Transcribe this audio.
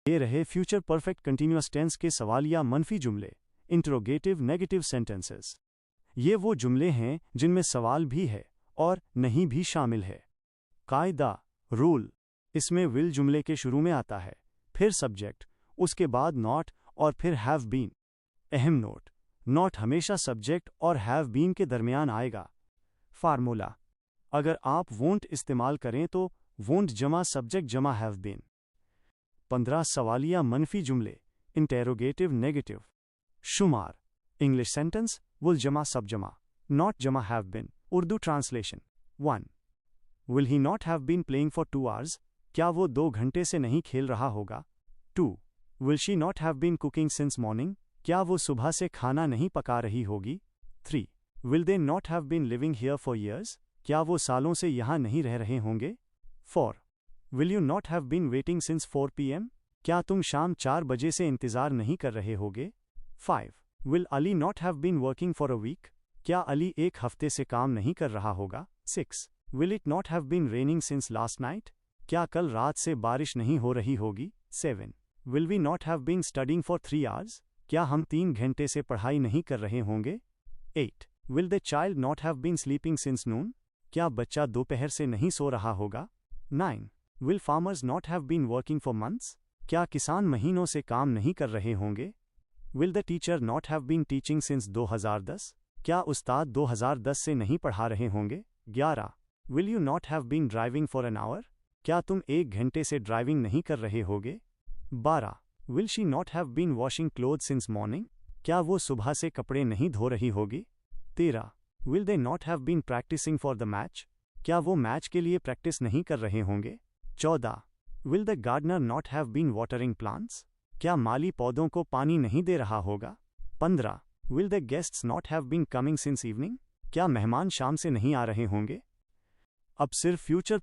ये रहे future perfect continuous tense के सवाल या मनफी जुमले, इंटरोगेटिव नेगेटिव सेंटेंसेस। ये वो जुमले हैं जिनमें सवाल भी है और नहीं भी शामिल है। कायदा, रूल, इसमें विल जुमले के शुरू में आता है, फिर सब्जेक्ट, उसके बाद नॉट और फिर हैव बीन। अहम नोट, नॉट हमेशा सब्जेक्ट और हैव बीन के दरमियान आएगा। फार्मूला, अगर आप वोंट इस्तेमाल करें तो वोंट जमा सब्जेक्ट जमा हैव बीन। 15 सवालिया मनफी जुमले, इंटेरोगेटिव नेगेटिव। शुमार, इंग्लिश सेंटेंस, विल जमा सब जमा, नॉट जमा have been. Urdu translation. 1. Will he not have been playing for 2 hours? क्या वो 2 घंटे से नहीं खेल रहा होगा? 2. Will she not have been cooking since morning? क्या वो सुबह से खाना नहीं पका रही होगी? 3. Will they not have been living here for years? क्या वो सालों से यहाँ नहीं रह रहे होंगे? 4. Will you not have been waiting since 4 PM? क्या तुम शाम 4 बजे से इंतज़ार नहीं कर रहे होगे? 5. Will Ali not have been working for a week? क्या अली 1 हफ्ते से काम नहीं कर रहा होगा? 6. Will it not have been raining since last night? क्या कल रात से बारिश नहीं हो रही होगी? 7. Will we not have been studying for 3 hours? क्या हम 3 घंटे से पढ़ाई नहीं कर रहे होंगे? 8. Will the child not have been sleeping since noon? क्या बच्चा दोपहर से नहीं सो रहा होगा? 9. Will farmers not have been working for months? क्या किसान महीनों से काम नहीं कर रहे होंगे? Will the teacher not have been teaching since 2010? क्या उस्ताद 2010 से नहीं पढ़ा रहे होंगे? 11. Will you not have been driving for an hour? क्या तुम 1 घंटे से ड्राइविंग नहीं कर रहे होगे? 12. Will she not have been washing cloth since morning? क्या वो सुबह से कपड़े नहीं धो रही होगी? 13. Will they not have been practising for the match? क्या वो मैच के लिए प्रैक्टिस नहीं कर रहे होंगे? 14. Will the gardener not have been watering plants? क्या माली पौधों को पानी नहीं दे रहा होगा? 15. Will the guests not have been coming since evening? क्या मेहमान शाम से नहीं आ रहे होंगे? अब सिर्फ फ्यूचर